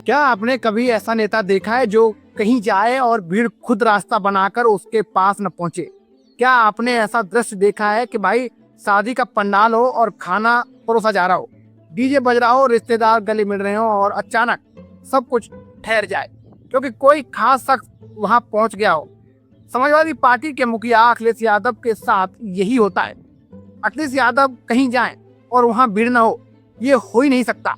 क्या आपने कभी ऐसा नेता देखा है जो कहीं जाए और भीड़ खुद रास्ता बनाकर उसके पास न पहुंचे? क्या आपने ऐसा दृश्य देखा है कि भाई शादी का पंडाल हो और खाना परोसा जा रहा हो, डीजे बज रहा हो, रिश्तेदार गले मिल रहे हो और अचानक सब कुछ ठहर जाए क्योंकि कोई खास शख्स वहां पहुंच गया हो? समाजवादी पार्टी के मुखिया अखिलेश यादव के साथ यही होता है। अखिलेश यादव कहीं जाएं और वहां भीड़ न हो, ये हो ही नहीं सकता।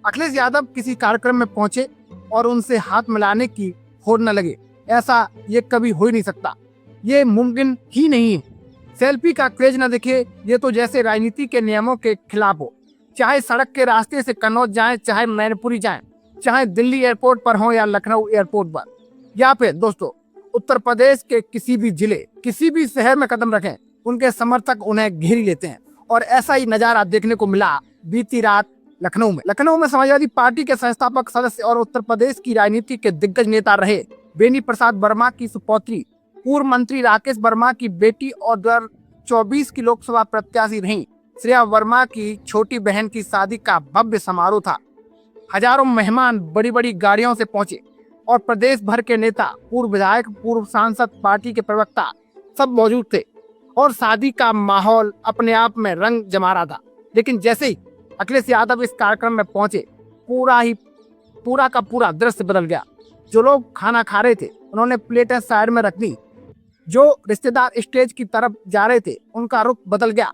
अखिलेश यादव किसी कार्यक्रम में पहुंचे और उनसे हाथ मिलाने की होड़ न लगे, ऐसा ये कभी हो ही नहीं सकता। ये मुमकिन ही नहीं है। सेल्फी का क्रेज न दिखे, ये तो जैसे राजनीति के नियमों के खिलाफ हो। चाहे सड़क के रास्ते से कन्नौज जाएं, चाहे मैनपुरी जाएं, चाहे दिल्ली एयरपोर्ट पर हो या लखनऊ एयरपोर्ट पर, या फिर दोस्तों उत्तर प्रदेश के किसी भी जिले, किसी भी शहर में कदम रखें, उनके समर्थक उन्हें घेरी लेते हैं। और ऐसा ही नजारा देखने को मिला बीती रात लखनऊ में समाजवादी पार्टी के संस्थापक सदस्य और उत्तर प्रदेश की राजनीति के दिग्गज नेता रहे बेनी प्रसाद वर्मा की सुपौत्री, पूर्व मंत्री राकेश वर्मा की बेटी और 2024 की लोकसभा प्रत्याशी रही श्रेया वर्मा की छोटी बहन की शादी का भव्य समारोह था। हजारों मेहमान बड़ी बड़ी गाड़ियों से पहुंचे और प्रदेश भर के नेता, पूर्व विधायक, पूर्व सांसद, पार्टी के प्रवक्ता सब मौजूद थे और शादी का माहौल अपने आप में रंग जमा रहा था। लेकिन जैसे ही अखिलेश यादव इस कार्यक्रम में पहुंचे, पूरा का पूरा दृश्य बदल गया। जो लोग खाना खा रहे थे उन्होंने प्लेटें साइड में रख दी, जो रिश्तेदार स्टेज की तरफ जा रहे थे उनका रुख बदल गया,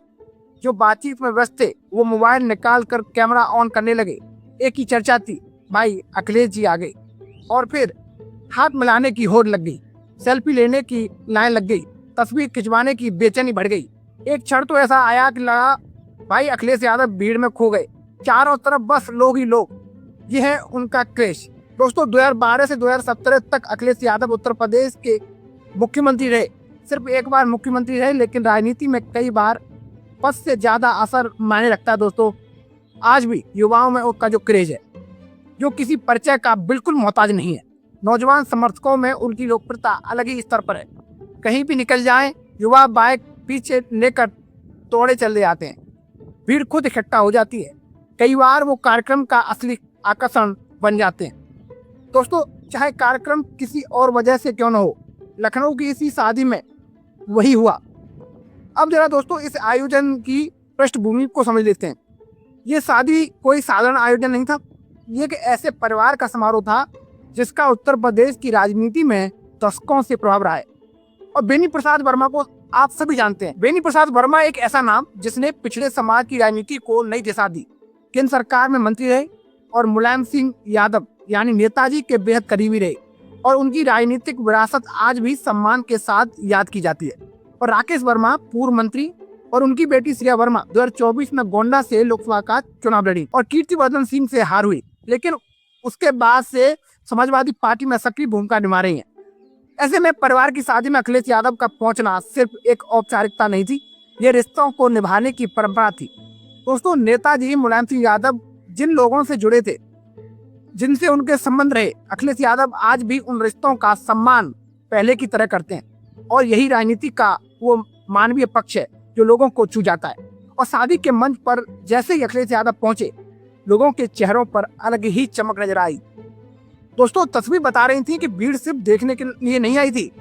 जो बातचीत में व्यस्त थे वो मोबाइल निकाल कर कैमरा ऑन करने लगे। एक ही चर्चा थी, भाई अखिलेश जी आ गए। और फिर हाथ मिलाने की होड़ लग गई, सेल्फी लेने की लाइन लग गई, तस्वीर खिंचवाने की बेचैनी बढ़ गई। एक क्षण तो ऐसा आया कि लगा भाई अखिलेश यादव भीड़ में खो गए, चारों तरफ बस लोग ही लोग। ये है उनका क्रेश। दोस्तों 2012 से 2017 तक अखिलेश यादव उत्तर प्रदेश के मुख्यमंत्री रहे। सिर्फ एक बार मुख्यमंत्री रहे, लेकिन राजनीति में कई बार पद से ज्यादा असर मायने रखता है। दोस्तों आज भी युवाओं में उनका जो क्रेज है, जो किसी परिचय का बिल्कुल मोहताज नहीं है। नौजवान समर्थकों में उनकी लोकप्रियता अलग ही स्तर पर है। कहीं भी निकल जाएं, युवा बाइक पीछे लेकर तोड़े चले आते हैं, भीड़ खुद इकट्ठा हो जाती है। कई बार वो कार्यक्रम का असली आकर्षण बन जाते हैं। दोस्तों चाहे कार्यक्रम किसी और वजह से क्यों न हो, लखनऊ की इसी शादी में वही हुआ। अब जरा दोस्तों इस आयोजन की पृष्ठभूमि को समझ लेते हैं। ये शादी कोई साधारण आयोजन नहीं था, ये एक ऐसे परिवार का समारोह था जिसका उत्तर प्रदेश की राजनीति में दशकों से प्रभाव रहा है। और बेनी प्रसाद वर्मा को आप सभी जानते हैं। बेनी प्रसाद वर्मा एक ऐसा नाम जिसने पिछड़े समाज की राजनीति को नई दिशा दी। केंद्र सरकार में मंत्री रहे और मुलायम सिंह यादव यानी नेताजी के बेहद करीबी रहे और उनकी राजनीतिक विरासत आज भी सम्मान के साथ याद की जाती है। और राकेश वर्मा पूर्व मंत्री और उनकी बेटी श्रेया वर्मा 2024 में गोंडा से लोकसभा का चुनाव लड़ी और कीर्तिवर्धन सिंह से हार हुई, लेकिन उसके बाद से समाजवादी पार्टी में सक्रिय भूमिका निभा रही है। ऐसे में परिवार की शादी में अखिलेश यादव का पहुंचना सिर्फ एक औपचारिकता नहीं थी, ये रिश्तों को निभाने की परंपरा थी। दोस्तों नेताजी मुलायम सिंह यादव जिन लोगों से जुड़े थे, जिनसे उनके संबंध रहे, अखिलेश यादव आज भी उन रिश्तों का सम्मान पहले की तरह करते हैं। और यही राजनीति का वो मानवीय पक्ष है जो लोगों को छू जाता है। और शादी के मंच पर जैसे ही अखिलेश यादव पहुंचे, लोगों के चेहरों पर अलग ही चमक नजर आई। दोस्तों तस्वीर बता रही थी कि भीड़ सिर्फ देखने के लिए नहीं आई थी,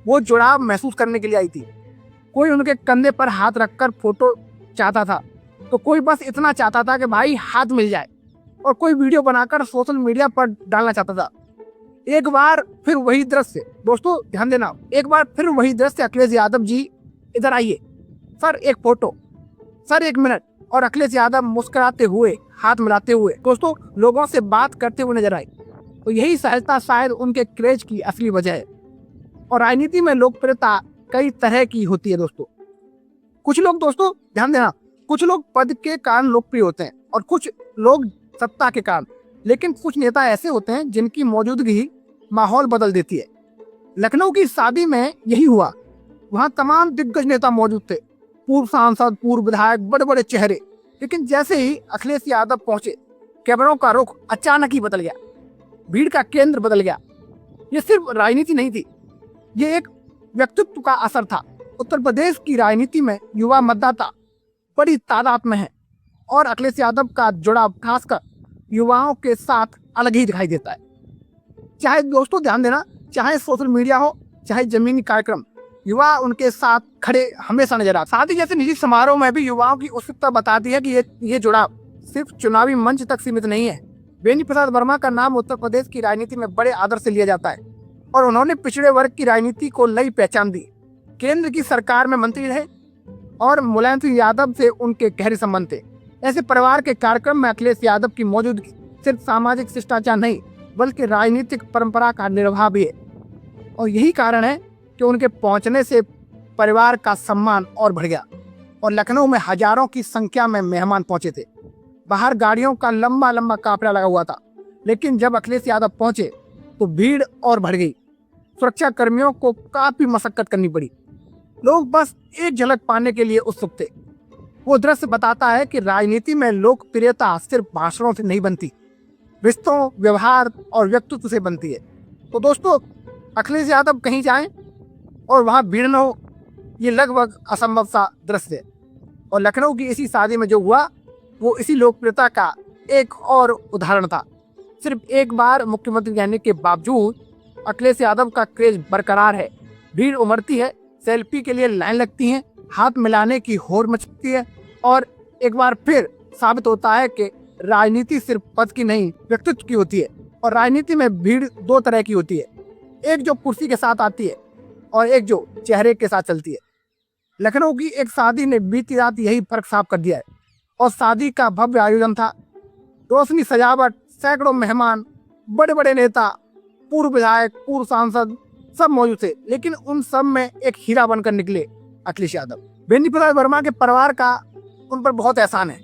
वो जुड़ाव महसूस करने के लिए आई थी। कोई उनके कंधे पर हाथ रखकर फोटो चाहता था, तो कोई बस इतना चाहता था कि भाई हाथ मिल जाए, और कोई वीडियो बनाकर सोशल मीडिया पर डालना चाहता था। एक बार फिर वही दृश्य, दोस्तों ध्यान देना, एक बार फिर वही दृश्य, अखिलेश यादव जी इधर आइए, सर एक फोटो, सर एक मिनट, और अखिलेश यादव मुस्कुराते हुए, हाथ मिलाते हुए दोस्तों लोगों से बात करते हुए नजर आई। तो यही सहजता शायद उनके क्रेज की असली वजह है। और राजनीति में लोकप्रियता कई तरह की होती है दोस्तों। कुछ लोग, दोस्तों ध्यान देना, कुछ लोग पद के कारण लोकप्रिय होते हैं और कुछ लोग सत्ता के कारण, लेकिन कुछ नेता ऐसे होते हैं जिनकी मौजूदगी माहौल बदल देती है। लखनऊ की शादी में यही हुआ। वहां तमाम दिग्गज नेता मौजूद थे, पूर्व सांसद, पूर्व विधायक, बड़े बड़े चेहरे। लेकिन जैसे ही अखिलेश यादव पहुंचे, कैमरों का रुख अचानक ही बदल गया, भीड़ का केंद्र बदल गया। ये सिर्फ राजनीति नहीं थी, ये एक व्यक्तित्व का असर था। उत्तर प्रदेश की राजनीति में युवा मतदाता बड़ी तादाद में है और अखिलेश यादव का जुड़ाव खासकर युवाओं के साथ अलग ही दिखाई देता है। चाहे दोस्तों ध्यान देना, चाहे सोशल मीडिया हो, चाहे जमीनी कार्यक्रम, युवा उनके साथ खड़े हमेशा नजर आते। शादी जैसे निजी समारोह में भी युवाओं की उत्सुकता बताती है कि ये जुड़ाव सिर्फ चुनावी मंच तक सीमित नहीं है। बेनी प्रसाद वर्मा का नाम उत्तर प्रदेश की राजनीति में बड़े आदर से लिया जाता है और उन्होंने पिछड़े वर्ग की राजनीति को नई पहचान दी। केंद्र की सरकार में मंत्री रहे और मुलायम सिंह यादव से उनके गहरे संबंध थे। ऐसे परिवार के कार्यक्रम में अखिलेश यादव की मौजूदगी सिर्फ सामाजिक शिष्टाचार नहीं बल्कि राजनीतिक परंपरा का निर्वाह भी है और यही कारण है कि उनके पहुंचने से परिवार का सम्मान और बढ़ गया और लखनऊ में हजारों की संख्या में मेहमान पहुंचे थे। बाहर गाड़ियों का लंबा लंबा काफिला लगा हुआ था, लेकिन जब अखिलेश यादव पहुंचे तो भीड़ और बढ़ गई। सुरक्षा कर्मियों को काफी मशक्कत करनी पड़ी। लोग बस एक झलक पाने के लिए उत्सुक थे। वो दृश्य बताता है कि राजनीति में लोकप्रियता सिर्फ भाषणों से नहीं बनती, रिश्तों, व्यवहार और व्यक्तित्व से बनती है। तो दोस्तों, अखिलेश यादव कहीं जाएं और वहां भीड़ न हो, ये लगभग असंभव सा दृश्य है। और लखनऊ की इसी शादी में जो हुआ वो इसी लोकप्रियता का एक और उदाहरण था। सिर्फ एक बार मुख्यमंत्री रहने के बावजूद अखिलेश यादव का क्रेज बरकरार है। भीड़ उमड़ती है, सेल्फी के लिए लाइन लगती है, हाथ मिलाने की होड़ मचती है और एक बार फिर साबित होता है कि राजनीति सिर्फ पद की नहीं व्यक्तित्व की होती है। और राजनीति में भीड़ दो तरह की होती है, एक जो कुर्सी के साथ आती है और एक जो चेहरे के साथ चलती है। लखनऊ की एक शादी ने बीती रात यही फर्क साफ कर दिया है। और शादी का भव्य आयोजन था, रोशनी, सजावट, सैकड़ों मेहमान, बड़े बड़े नेता, पूर्व विधायक, पूर्व सांसद सब मौजूद थे, लेकिन उन सब में एक हीरा बनकर निकले अखिलेश यादव। बेनी प्रसाद वर्मा के परिवार का उन पर बहुत एहसान है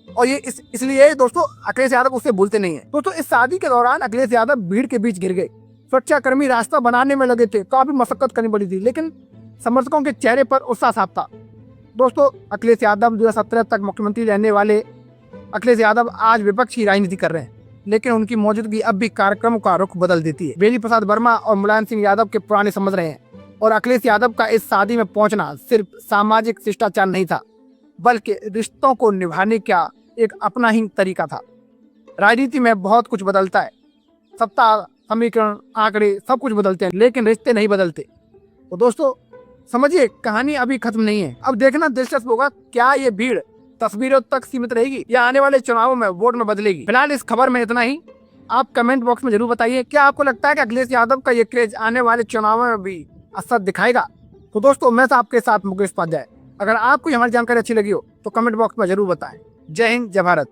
और ये इसलिए दोस्तों अखिलेश यादव उससे भूलते नहीं है। दोस्तों, इस शादी के दौरान अखिलेश यादव भीड़ के बीच गिर गए। सुरक्षाकर्मी रास्ता बनाने में लगे थे, काफी मशक्कत करनी पड़ी थी, लेकिन समर्थकों के चेहरे पर उत्साह साफ था। दोस्तों, अखिलेश यादव 2017 तक मुख्यमंत्री रहने वाले अखिलेश यादव आज विपक्ष की राजनीति कर रहे हैं, लेकिन उनकी मौजूदगी अब भी कार्यक्रम का रुख बदल देती है। बेनी प्रसाद वर्मा और मुलायम सिंह यादव के पुराने समझ रहे हैं और अखिलेश यादव का इस शादी में पहुंचना सिर्फ सामाजिक शिष्टाचार नहीं था बल्कि रिश्तों को निभाने का एक अपना ही तरीका था। राजनीति में बहुत कुछ बदलता है, सत्ता, समीकरण, आंकड़े सब कुछ बदलते हैं, लेकिन रिश्ते नहीं बदलते। तो दोस्तों समझिए, कहानी अभी खत्म नहीं है। अब देखना दिलचस्प होगा क्या ये भीड़ तस्वीरों तक सीमित रहेगी या आने वाले चुनावों में वोट में बदलेगी। फिलहाल इस खबर में इतना ही। आप कमेंट बॉक्स में जरूर बताइए, क्या आपको लगता है कि अखिलेश यादव का ये क्रेज आने वाले चुनावों में भी असर दिखाएगा। तो दोस्तों, मैं आपके साथ मुकेश उपाध्याय। अगर आपको हमारी जानकारी अच्छी लगी हो तो कमेंट बॉक्स में जरूर बताएं। जय हिंद, जय भारत।